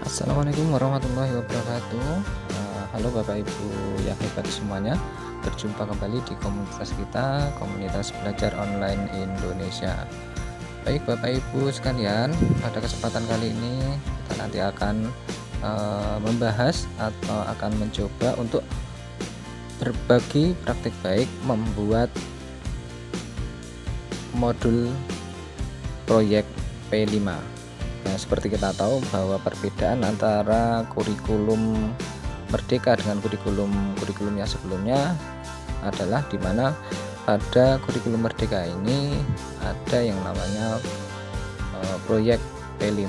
Assalamualaikum warahmatullahi wabarakatuh. Halo Bapak Ibu yang hebat semuanya. Berjumpa kembali di komunitas kita, komunitas belajar online Indonesia. Baik Bapak Ibu sekalian, pada kesempatan kali ini kita nanti akan membahas atau akan mencoba untuk berbagi praktik baik membuat modul proyek P5. Nah, seperti kita tahu bahwa perbedaan antara kurikulum Merdeka dengan kurikulumnya sebelumnya adalah di mana pada kurikulum Merdeka ini ada yang namanya proyek P5.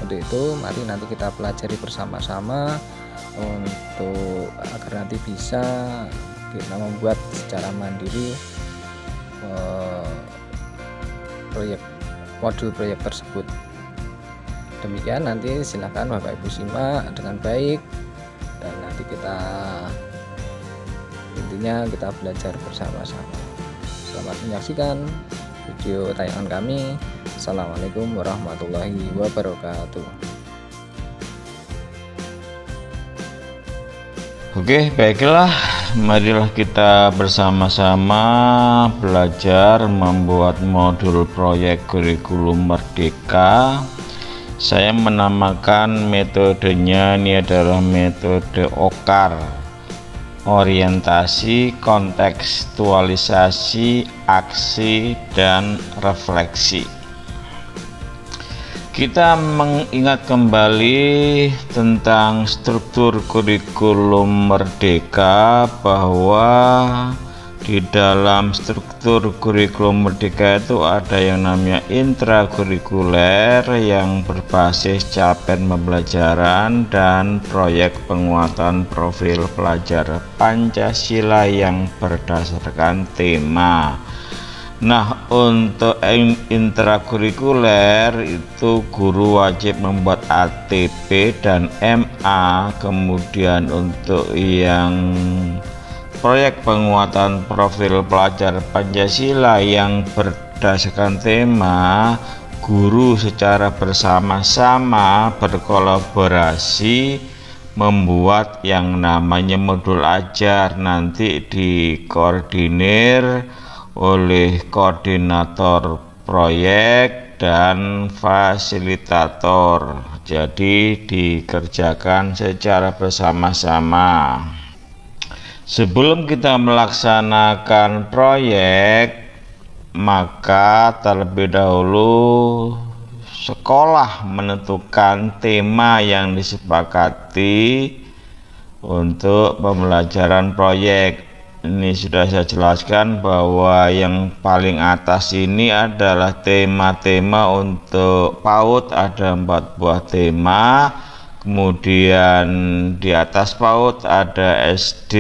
Untuk itu mari nanti kita pelajari bersama-sama untuk agar nanti bisa kita membuat secara mandiri modul proyek tersebut. Demikian, nanti silakan Bapak Ibu simak dengan baik dan nanti intinya kita belajar bersama-sama. Selamat menyaksikan video tayangan kami. Assalamualaikum warahmatullahi wabarakatuh. Oke, baiklah, marilah kita bersama-sama belajar membuat modul proyek kurikulum Merdeka. Saya menamakan metodenya ini adalah metode OKAR, orientasi, kontekstualisasi, aksi, dan refleksi. Kita mengingat kembali tentang struktur kurikulum Merdeka, bahwa di dalam struktur kurikulum Merdeka itu ada yang namanya intrakurikuler yang berbasis capaian pembelajaran dan proyek penguatan profil pelajar Pancasila yang berdasarkan tema. Nah, untuk intrakurikuler itu guru wajib membuat ATP dan MA. Kemudian untuk yang proyek penguatan profil pelajar Pancasila yang berdasarkan tema, guru secara bersama-sama berkolaborasi membuat yang namanya modul ajar, nanti dikoordinir oleh koordinator proyek dan fasilitator. Jadi dikerjakan secara bersama-sama. Sebelum kita melaksanakan proyek, maka terlebih dahulu sekolah menentukan tema yang disepakati untuk pembelajaran proyek. Ini sudah saya jelaskan bahwa yang paling atas ini adalah tema-tema untuk PAUD, ada 4 buah tema. Kemudian di atas PAUD ada SD,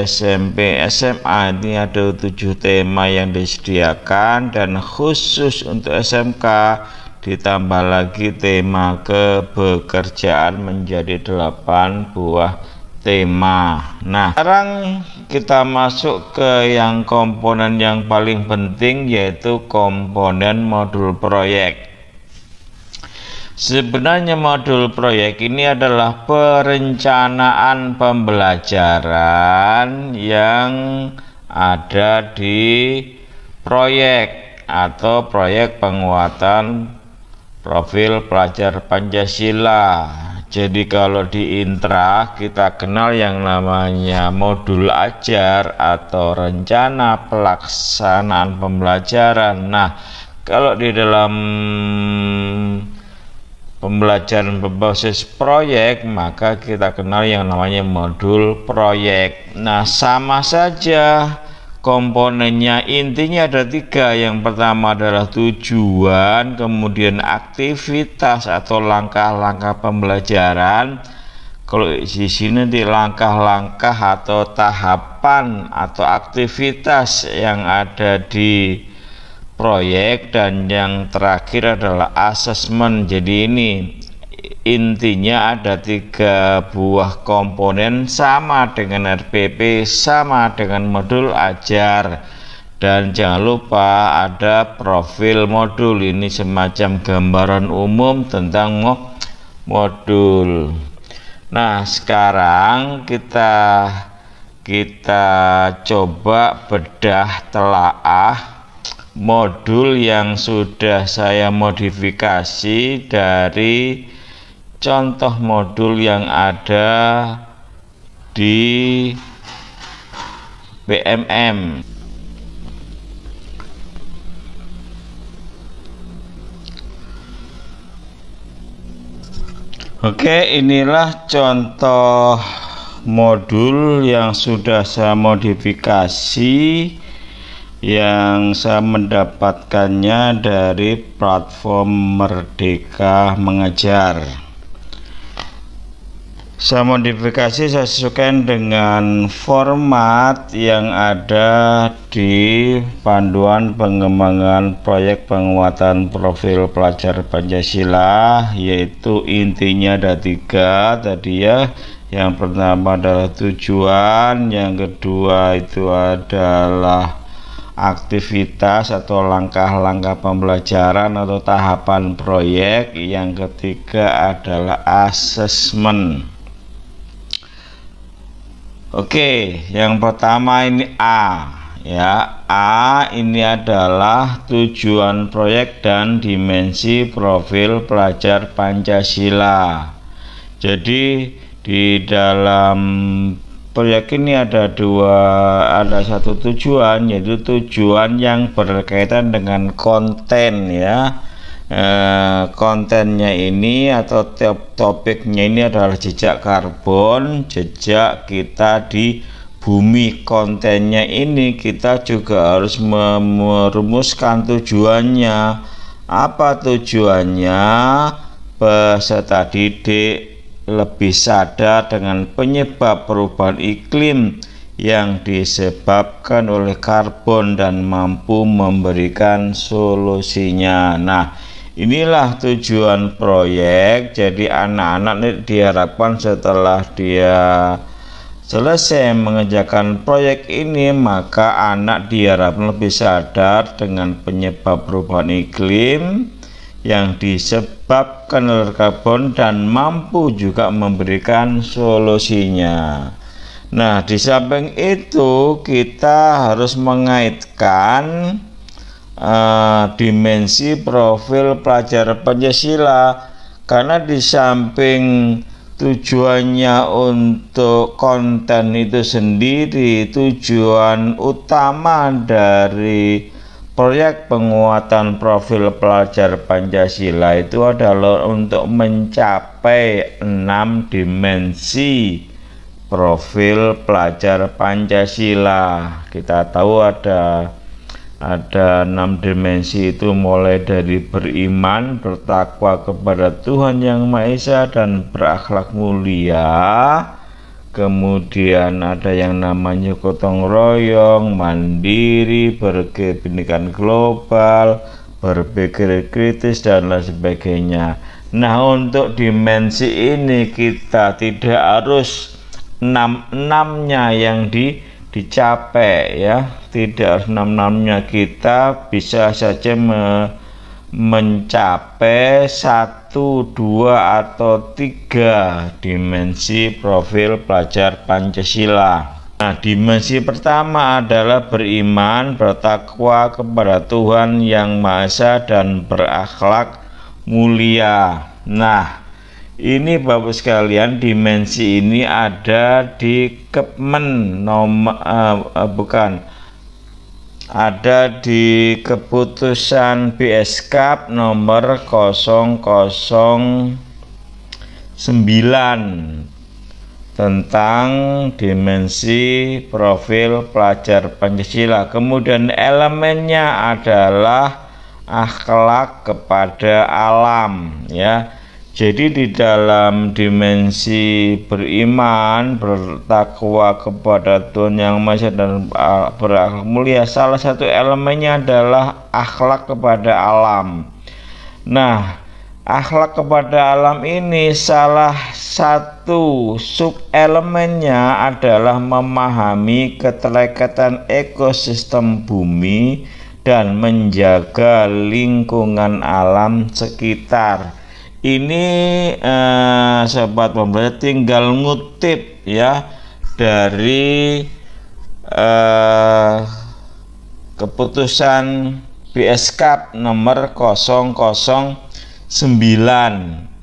SMP, SMA, ini ada 7 tema yang disediakan, dan khusus untuk SMK ditambah lagi tema kebekerjaan menjadi 8 buah tema. Nah, sekarang kita masuk ke yang komponen yang paling penting, yaitu komponen modul proyek. Sebenarnya modul proyek ini adalah perencanaan pembelajaran yang ada di proyek atau proyek penguatan profil pelajar Pancasila. Jadi kalau di intra kita kenal yang namanya modul ajar atau rencana pelaksanaan pembelajaran. Nah, kalau di dalam pembelajaran berbasis proyek, maka kita kenal yang namanya modul proyek. Nah, sama saja komponennya, intinya ada 3. Yang pertama adalah tujuan, kemudian aktivitas atau langkah-langkah pembelajaran. Kalau di sini nanti langkah-langkah atau tahapan atau aktivitas yang ada di proyek, dan yang terakhir adalah asesmen. Jadi ini intinya ada 3 buah komponen, sama dengan RPP, sama dengan modul ajar. Dan jangan lupa ada profil modul, ini semacam gambaran umum tentang modul. Nah, sekarang kita coba bedah telaah modul yang sudah saya modifikasi dari contoh modul yang ada di PMM. Oke, inilah contoh modul yang sudah saya modifikasi, yang saya mendapatkannya dari platform Merdeka Mengajar. Saya modifikasi, saya sesuaikan dengan format yang ada di panduan pengembangan proyek penguatan profil pelajar Pancasila, yaitu intinya ada 3 tadi ya. Yang pertama adalah tujuan, yang kedua itu adalah aktivitas atau langkah-langkah pembelajaran atau tahapan proyek, yang ketiga adalah asesmen. Oke, yang pertama ini A ya. A ini adalah tujuan proyek dan dimensi profil pelajar Pancasila. Jadi di dalam proyek ini ada satu tujuan, yaitu tujuan yang berkaitan dengan konten ya. Kontennya ini atau topiknya ini adalah jejak karbon, jejak kita di bumi. Kontennya ini kita juga harus merumuskan tujuannya. Apa tujuannya? Peserta didik lebih sadar dengan penyebab perubahan iklim yang disebabkan oleh karbon dan mampu memberikan solusinya. Nah, inilah tujuan proyek. Jadi anak-anak diharapkan setelah dia selesai mengerjakan proyek ini, maka anak diharapkan lebih sadar dengan penyebab perubahan iklim yang disebabkan oleh karbon dan mampu juga memberikan solusinya. Nah, di samping itu kita harus mengaitkan dimensi profil pelajar Pancasila, karena di samping tujuannya untuk konten itu sendiri, tujuan utama dari proyek penguatan profil pelajar Pancasila itu adalah untuk mencapai 6 dimensi profil pelajar Pancasila. Kita tahu ada 6 dimensi itu, mulai dari beriman, bertakwa kepada Tuhan Yang Maha Esa dan berakhlak mulia. Kemudian ada yang namanya gotong royong, mandiri, berkepentingan global, berpikir kritis dan lain sebagainya. Nah, untuk dimensi ini kita tidak harus 6-6-nya yang dicapai ya, tidak harus 6-6-nya, kita bisa saja mencapai 1, 2 atau 3 dimensi profil pelajar Pancasila. Nah, dimensi pertama adalah beriman, bertakwa kepada Tuhan Yang Maha Esa dan berakhlak mulia. Nah, ini Bapak sekalian, dimensi ini ada di Kepmen ada di keputusan BSKAP nomor 009 tentang dimensi profil pelajar Pancasila. Kemudian elemennya adalah akhlak kepada alam ya. Jadi di dalam dimensi beriman, bertakwa kepada Tuhan Yang Maha Esa dan berakhlak mulia, salah satu elemennya adalah akhlak kepada alam. Nah, akhlak kepada alam ini salah satu sub elemennya adalah memahami keterikatan ekosistem bumi dan menjaga lingkungan alam sekitar. Ini sobat pembelajar tinggal ngutip ya dari keputusan BSKAP nomor 009.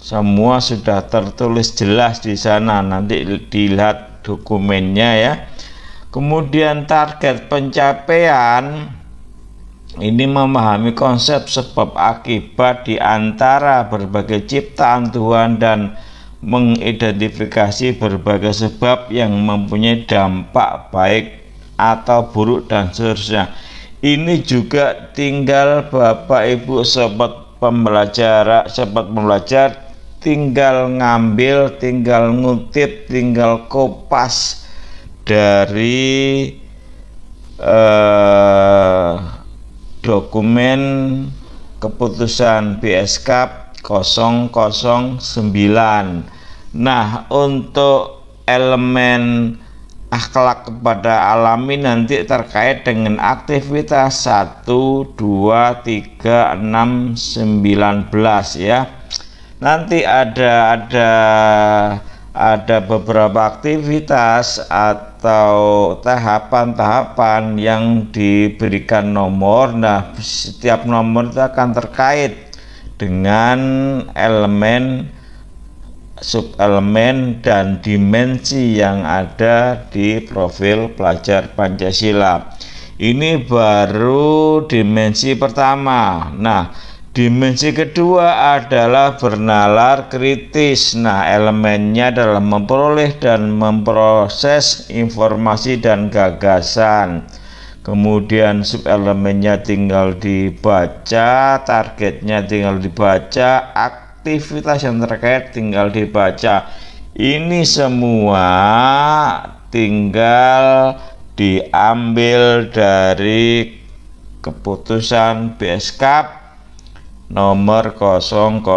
Semua sudah tertulis jelas di sana, nanti dilihat dokumennya ya. Kemudian target pencapaian ini memahami konsep sebab akibat di antara berbagai ciptaan Tuhan dan mengidentifikasi berbagai sebab yang mempunyai dampak baik atau buruk dan seterusnya. Ini juga tinggal Bapak Ibu sobat pembelajar tinggal ngambil, tinggal ngutip, tinggal kopas dari dokumen keputusan BSKAP 009. Nah, untuk elemen akhlak kepada alami nanti terkait dengan aktivitas 1, 2, 3, 6, 19 ya. Nanti ada beberapa aktivitas atau tahapan-tahapan yang diberikan nomor. Nah, setiap nomor itu akan terkait dengan elemen, subelemen dan dimensi yang ada di profil pelajar Pancasila. Ini baru dimensi pertama. Nah, dimensi kedua adalah bernalar kritis. Nah, elemennya adalah memperoleh dan memproses informasi dan gagasan. Kemudian subelemennya tinggal dibaca, targetnya tinggal dibaca, aktivitas yang terkait tinggal dibaca. Ini semua tinggal diambil dari keputusan BSKAP nomor 009.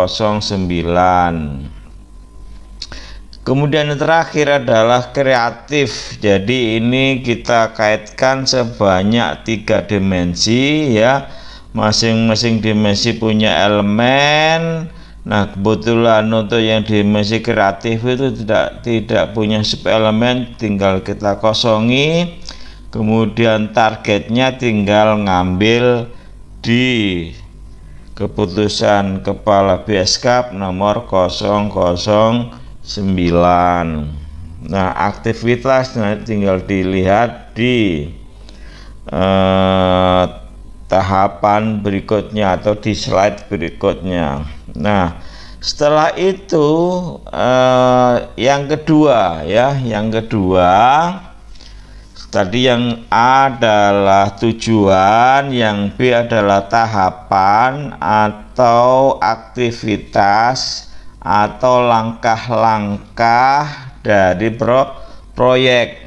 Kemudian yang terakhir adalah kreatif. Jadi ini kita kaitkan sebanyak 3 dimensi ya. Masing-masing dimensi punya elemen. Nah, kebetulan untuk yang dimensi kreatif itu tidak punya subelemen, tinggal kita kosongi. Kemudian targetnya tinggal ngambil di keputusan Kepala BSKAP nomor 009. Nah, aktivitas tinggal dilihat di tahapan berikutnya atau di slide berikutnya. Nah, setelah itu yang kedua tadi yang A adalah tujuan, yang B adalah tahapan atau aktivitas atau langkah-langkah dari proyek.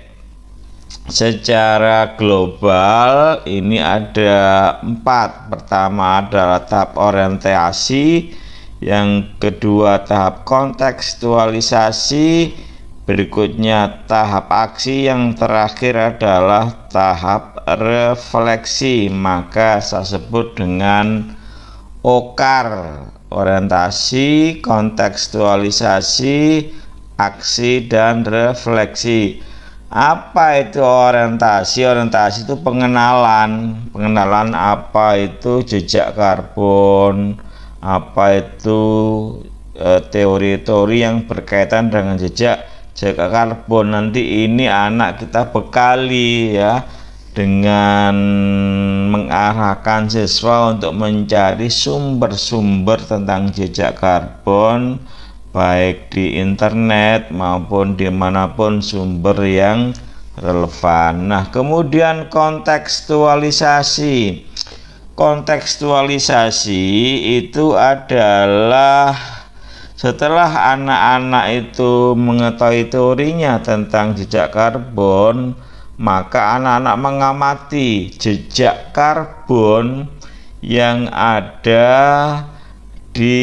Secara global ini ada 4. Pertama adalah tahap orientasi, yang kedua tahap kontekstualisasi, berikutnya tahap aksi, yang terakhir adalah tahap refleksi. Maka saya sebut dengan OKAR: orientasi, kontekstualisasi, aksi, dan refleksi. Apa itu orientasi? Orientasi itu pengenalan apa itu jejak karbon, apa itu teori-teori yang berkaitan dengan jejak karbon. Nanti ini anak kita bekali ya, dengan mengarahkan siswa untuk mencari sumber-sumber tentang jejak karbon, baik di internet maupun dimanapun sumber yang relevan. Nah, kemudian kontekstualisasi. Kontekstualisasi itu adalah setelah anak-anak itu mengetahui teorinya tentang jejak karbon, maka anak-anak mengamati jejak karbon yang ada di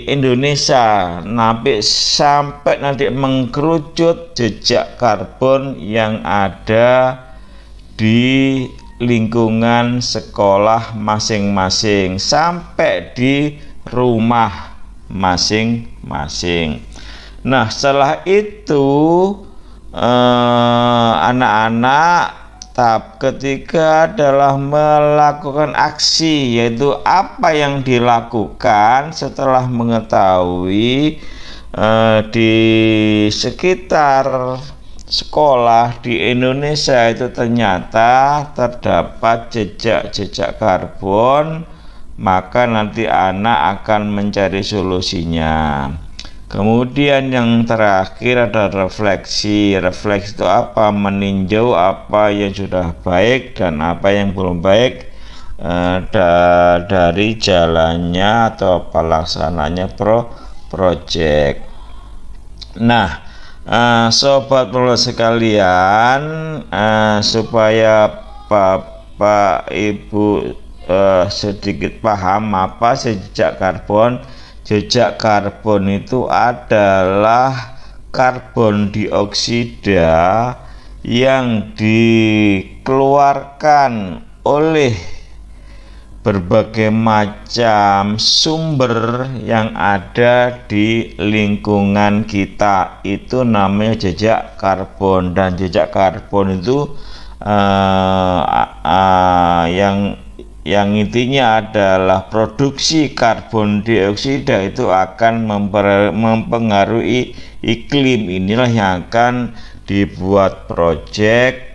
Indonesia, sampai nanti mengkerucut jejak karbon yang ada di lingkungan sekolah masing-masing sampai di rumah masing-masing. Nah, setelah itu anak-anak tahap ketiga adalah melakukan aksi, yaitu apa yang dilakukan setelah mengetahui di sekitar sekolah di Indonesia itu ternyata terdapat jejak karbon, maka nanti anak akan mencari solusinya. Kemudian yang terakhir ada refleksi. Refleksi itu apa? Meninjau apa yang sudah baik dan apa yang belum baik dari jalannya atau pelaksananya project. Nah, sobat penulis sekalian, supaya Bapak Ibu sedikit paham apa jejak karbon. Jejak karbon itu adalah karbon dioksida yang dikeluarkan oleh berbagai macam sumber yang ada di lingkungan kita. Itu namanya jejak karbon, dan jejak karbon itu yang intinya adalah produksi karbon dioksida itu akan mempengaruhi iklim. Inilah yang akan dibuat proyek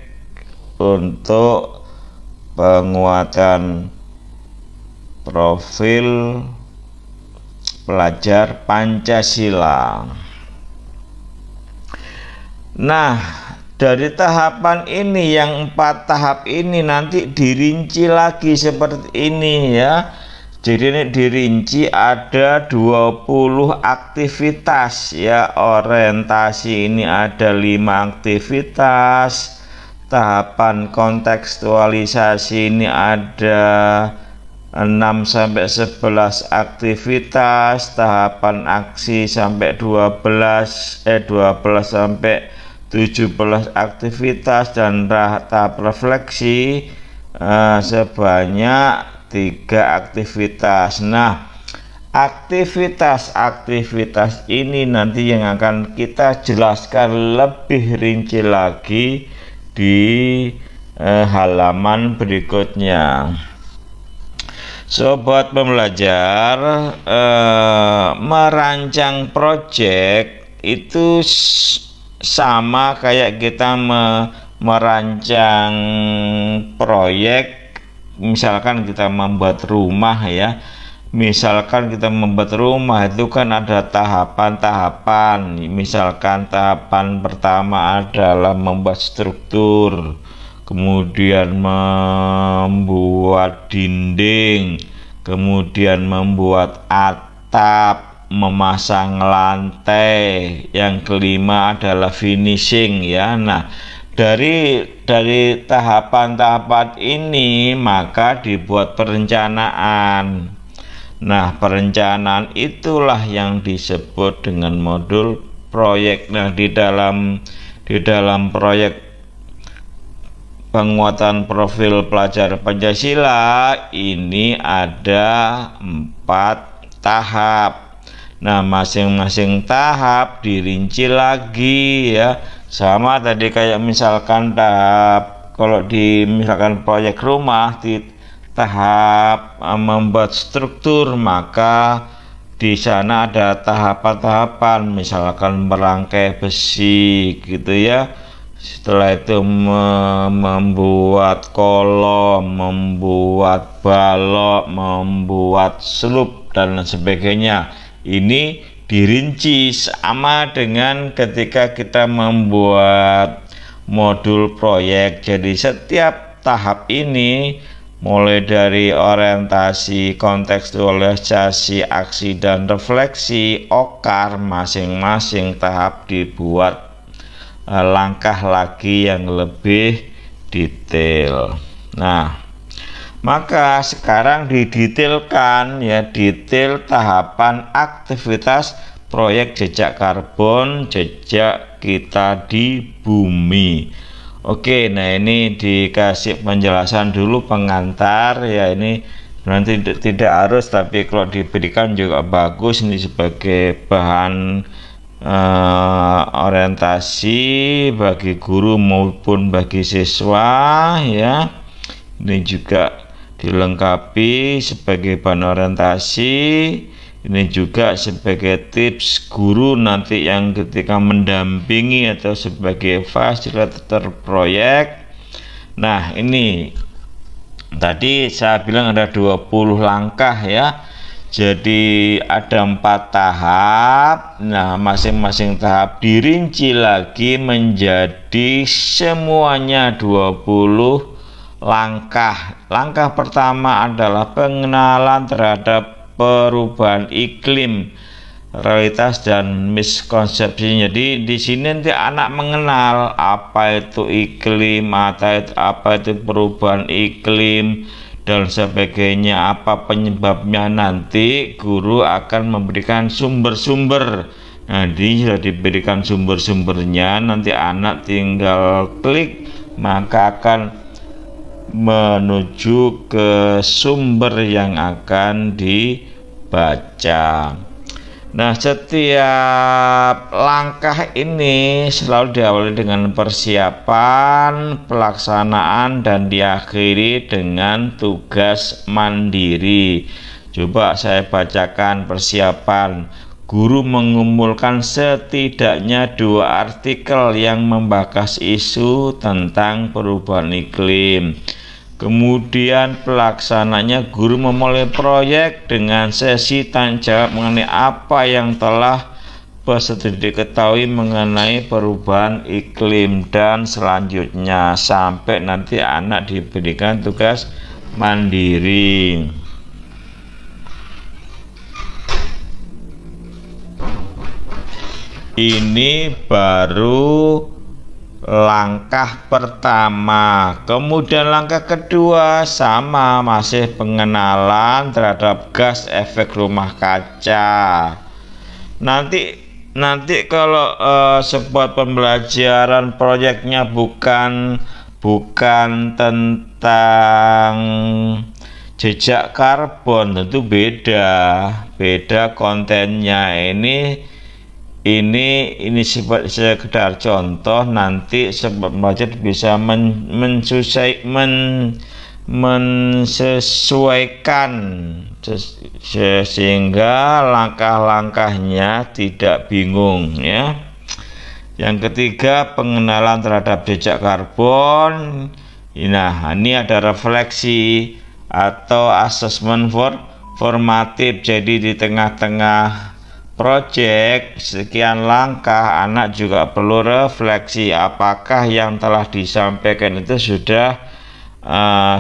untuk penguatan profil pelajar Pancasila. Nah, dari tahapan ini, yang 4 tahap ini nanti dirinci lagi seperti ini ya. Jadi ini dirinci ada 20 aktivitas ya. Orientasi ini ada 5 aktivitas. Tahapan kontekstualisasi ini ada 6-11 aktivitas. Tahapan aksi sampai 12 sampai 17 aktivitas, dan tahap refleksi sebanyak 3 aktivitas. Nah, aktivitas ini nanti yang akan kita jelaskan lebih rinci lagi di halaman berikutnya. Sobat pembelajar, merancang proyek itu sama kayak kita merancang proyek. Misalkan kita membuat rumah ya. Misalkan kita membuat rumah itu kan ada tahapan-tahapan. Misalkan tahapan pertama adalah membuat struktur, kemudian membuat dinding, kemudian membuat atap, memasang lantai, yang kelima adalah finishing ya. Nah, dari tahapan-tahapan ini maka dibuat perencanaan. Nah, perencanaan itulah yang disebut dengan modul proyek. Nah, di dalam proyek penguatan profil pelajar Pancasila ini ada 4 tahap. Nah, masing-masing tahap dirinci lagi ya. Sama tadi kayak misalkan tahap, kalau misalkan proyek rumah di tahap membuat struktur, maka di sana ada tahapan-tahapan, misalkan merangkai besi gitu ya. Setelah itu membuat kolom, membuat balok, membuat slup dan sebagainya. Ini dirinci sama dengan ketika kita membuat modul proyek. Jadi setiap tahap ini mulai dari orientasi, kontekstualisasi, aksi dan refleksi, OKAR, masing-masing tahap dibuat langkah lagi yang lebih detail. Nah, maka sekarang didetailkan ya, detail tahapan aktivitas proyek jejak karbon, jejak kita di bumi. Oke, nah ini dikasih penjelasan dulu pengantar ya. Ini Nanti tidak harus, tapi kalau diberikan juga bagus. Ini sebagai bahan orientasi bagi guru maupun bagi siswa ya. Ini juga dilengkapi sebagai bahan orientasi. Ini juga sebagai tips guru nanti yang ketika mendampingi atau sebagai fasilitator proyek. Nah, ini tadi saya bilang ada 20 langkah ya. Jadi ada 4 tahap. Nah, masing-masing tahap dirinci lagi menjadi semuanya 20 langkah. Langkah pertama adalah pengenalan terhadap perubahan iklim, realitas dan miskonsepsi. Jadi di sini nanti anak mengenal apa itu iklim, apa itu perubahan iklim dan sebagainya, apa penyebabnya. Nanti guru akan memberikan sumber-sumber. Nah, ini sudah diberikan sumber-sumbernya, nanti anak tinggal klik maka akan menuju ke sumber yang akan dibaca. Nah, setiap langkah ini selalu diawali dengan persiapan, pelaksanaan, dan diakhiri dengan tugas mandiri. Coba saya bacakan persiapan. Guru mengumpulkan setidaknya 2 artikel yang membahas isu tentang perubahan iklim. Kemudian pelaksananya, guru memulai proyek dengan sesi tanya jawab mengenai apa yang telah peserta diketahui mengenai perubahan iklim, dan selanjutnya sampai nanti anak diberikan tugas mandiri. Ini baru langkah pertama. Kemudian langkah kedua sama, masih pengenalan terhadap gas efek rumah kaca. Nanti kalau sebuah pembelajaran proyeknya bukan tentang jejak karbon, tentu beda kontennya. Ini sekedar contoh, nanti sebab belajar bisa mensesuaikan sehingga langkah-langkahnya tidak bingung ya. Yang ketiga, pengenalan terhadap jejak karbon. Nah, ini ada refleksi atau asesmen formatif. Jadi di tengah-tengah proyek sekian langkah, anak juga perlu refleksi apakah yang telah disampaikan itu sudah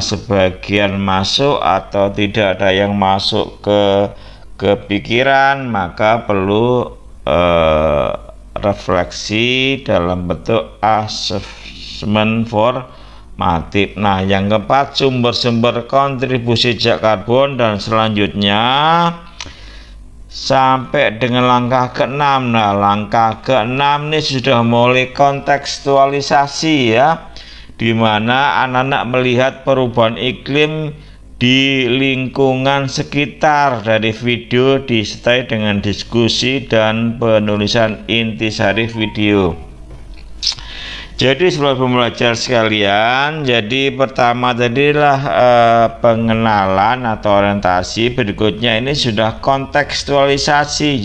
sebagian masuk atau tidak ada yang masuk ke pikiran, maka perlu refleksi dalam bentuk asesmen formatif. Nah, yang keempat, sumber-sumber kontribusi jejak karbon, dan selanjutnya sampai dengan langkah ke-6. Nah, langkah ke-6 ini sudah mulai kontekstualisasi ya, di mana anak-anak melihat perubahan iklim di lingkungan sekitar dari video disertai dengan diskusi dan penulisan intisari video. Jadi sebelum pembelajar sekalian, jadi pertama tadilah pengenalan atau orientasi, berikutnya ini sudah kontekstualisasi.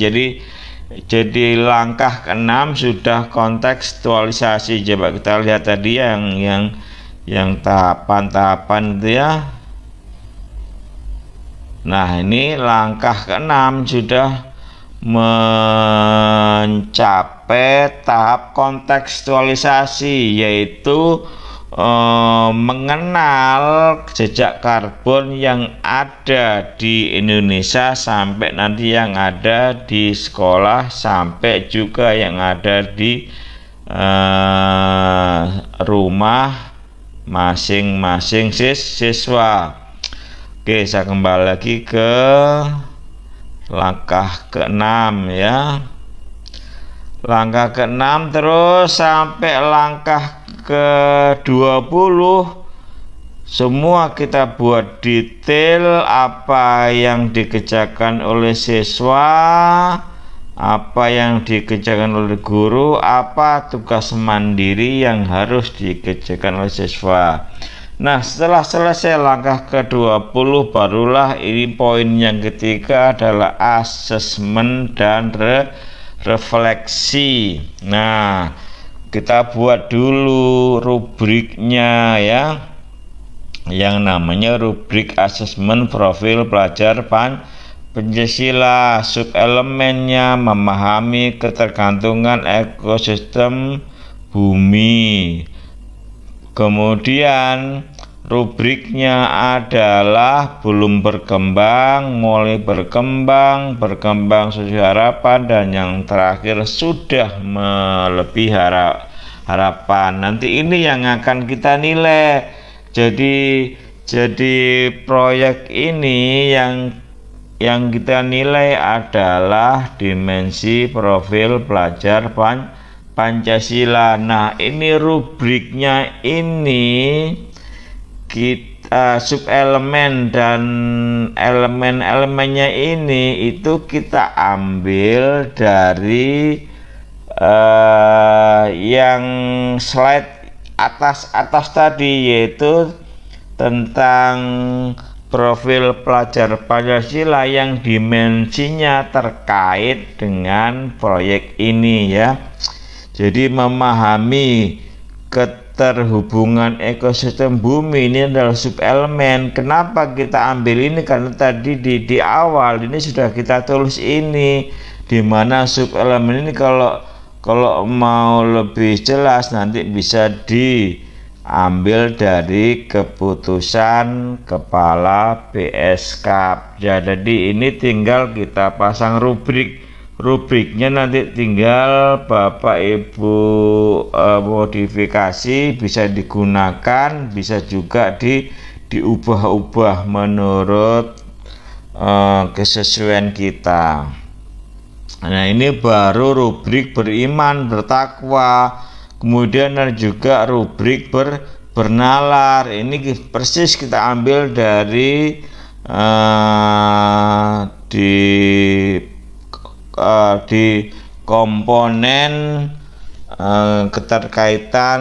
Jadi langkah ke-6 sudah kontekstualisasi. Coba kita lihat tadi yang tahapan-tahapan itu ya. Nah, ini langkah ke-6 sudah mencapai tahap kontekstualisasi, yaitu mengenal jejak karbon yang ada di Indonesia sampai nanti yang ada di sekolah, sampai juga yang ada di rumah masing-masing siswa. Oke, saya kembali lagi ke langkah ke-6 ya. Langkah ke-6 terus sampai langkah ke-20 semua kita buat detail apa yang dikerjakan oleh siswa, apa yang dikerjakan oleh guru, apa tugas mandiri yang harus dikerjakan oleh siswa. Nah, setelah selesai langkah ke-20 barulah ini poin yang ketiga adalah asesmen dan refleksi. Nah, kita buat dulu rubriknya ya, yang namanya rubrik asesmen profil pelajar Pancasila. Subelemennya memahami ketergantungan ekosistem bumi. Kemudian rubriknya adalah belum berkembang, mulai berkembang, berkembang sesuai harapan, dan yang terakhir sudah melebihi harapan. Nanti ini yang akan kita nilai. Jadi proyek ini yang kita nilai adalah dimensi profil pelajar Pancasila. Nah, ini rubriknya ini kita subelemen dan elemen-elemennya ini itu kita ambil dari yang slide atas tadi, yaitu tentang profil pelajar Pancasila yang dimensinya terkait dengan proyek ini ya. Jadi memahami keterhubungan ekosistem bumi ini adalah subelemen. Kenapa kita ambil ini? Karena tadi di awal ini sudah kita tulis ini, di mana subelemen ini kalau mau lebih jelas nanti bisa diambil dari keputusan Kepala BSK. Jadi ini tinggal kita pasang rubriknya, nanti tinggal Bapak Ibu modifikasi, bisa digunakan, bisa juga diubah-ubah menurut kesesuaian kita. Nah, ini baru rubrik beriman bertakwa, kemudian ada juga rubrik bernalar. Ini persis kita ambil dari di komponen keterkaitan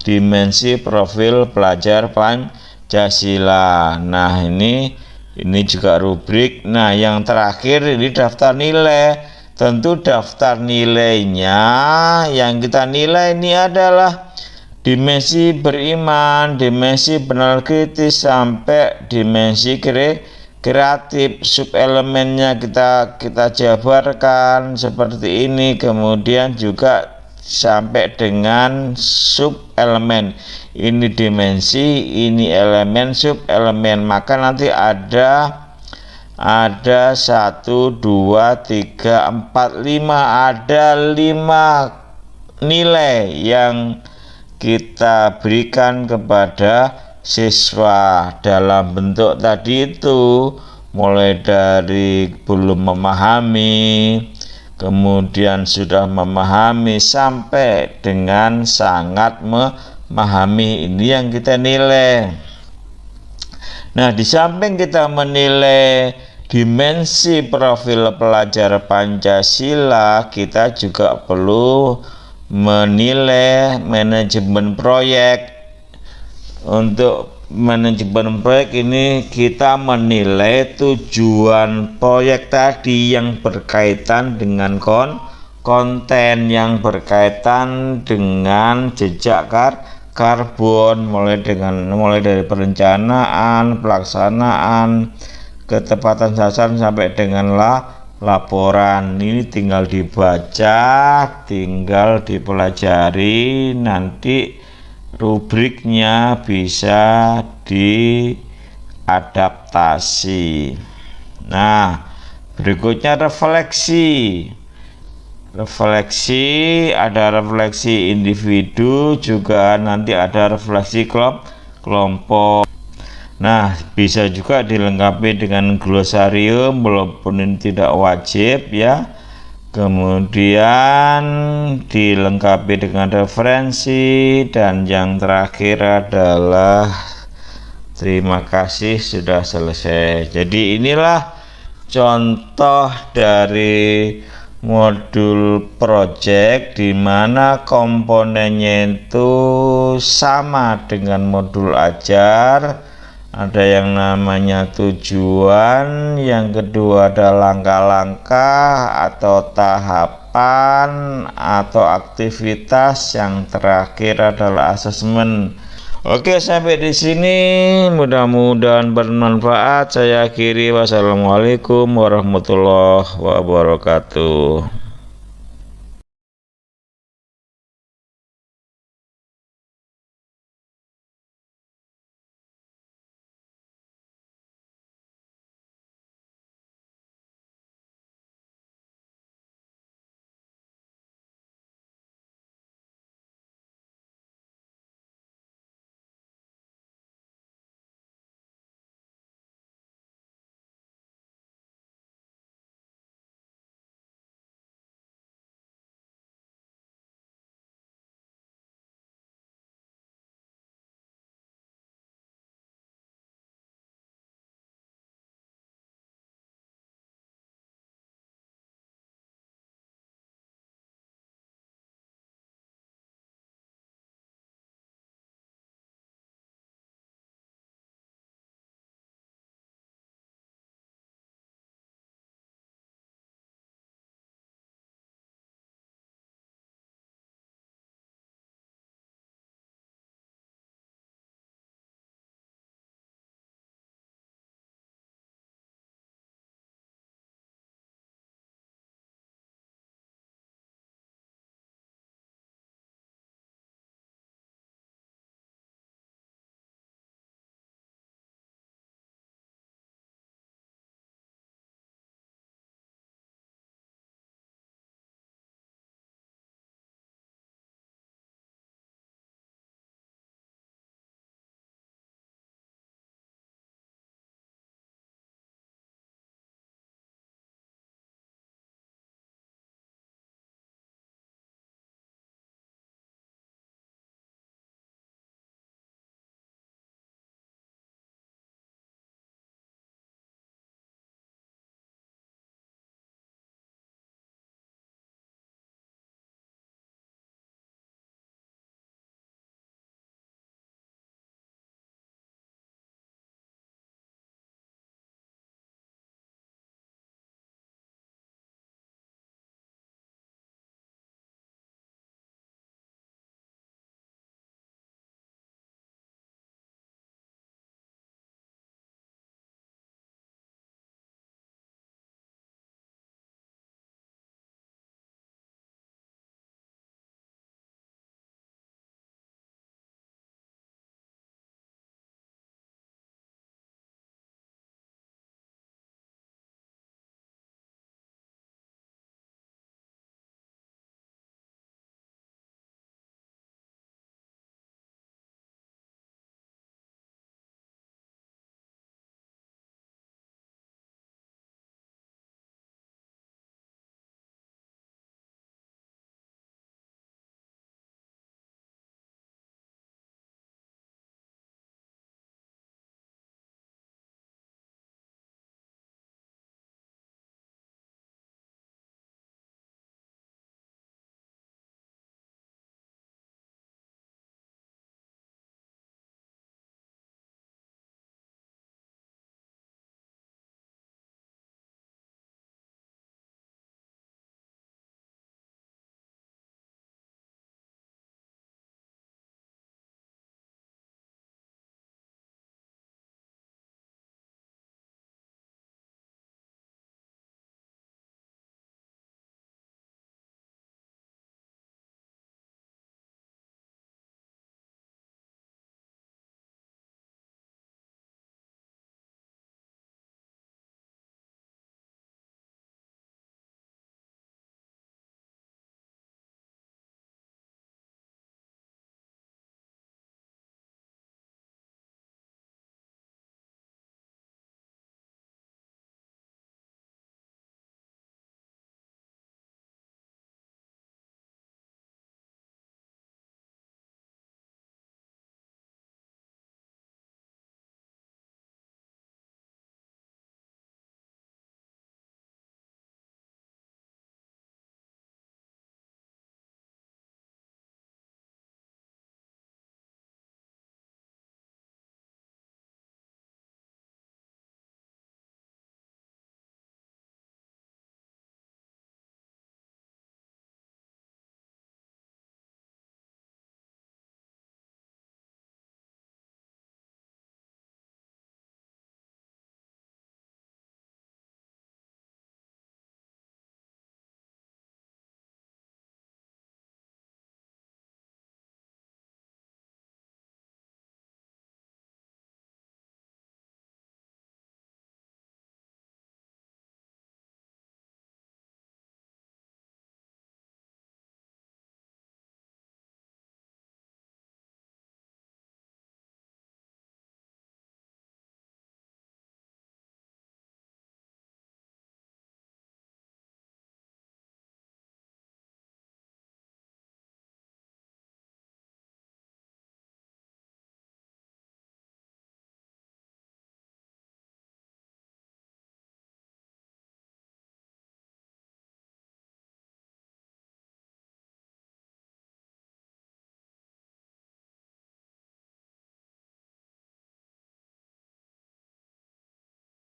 dimensi profil pelajar Pancasila. Nah, ini juga rubrik. Nah, yang terakhir ini daftar nilai. Tentu daftar nilainya yang kita nilai ini adalah dimensi beriman, dimensi benar kritis, sampai dimensi kreatif. Subelemennya kita jabarkan seperti ini, kemudian juga sampai dengan subelemen. Ini dimensi, ini elemen, subelemen. Maka nanti ada 1, 2, 3, 4, 5, ada 5 nilai yang kita berikan kepada siswa dalam bentuk tadi itu, mulai dari belum memahami, kemudian sudah memahami, sampai dengan sangat memahami. Ini yang kita nilai. Nah, di samping kita menilai dimensi profil pelajar Pancasila, kita juga perlu menilai manajemen proyek. Untuk manajemen proyek ini kita menilai tujuan proyek tadi yang berkaitan dengan konten, yang berkaitan dengan jejak karbon, mulai dari perencanaan, pelaksanaan, ketepatan sasaran, sampai dengan laporan. Ini tinggal dibaca, tinggal dipelajari, nanti rubriknya bisa diadaptasi. Nah, berikutnya refleksi. Ada refleksi individu, juga nanti ada refleksi kelompok. Nah, bisa juga dilengkapi dengan glosarium, walaupun ini tidak wajib ya. Kemudian dilengkapi dengan referensi, dan yang terakhir adalah Terima kasih sudah selesai. Jadi inilah contoh dari modul project di mana komponennya itu sama dengan modul ajar. Ada yang namanya tujuan, yang kedua ada langkah-langkah atau tahapan atau aktivitas, yang terakhir adalah asesmen. Oke, sampai di sini mudah-mudahan bermanfaat. Saya akhiri. Wassalamualaikum warahmatullahi wabarakatuh.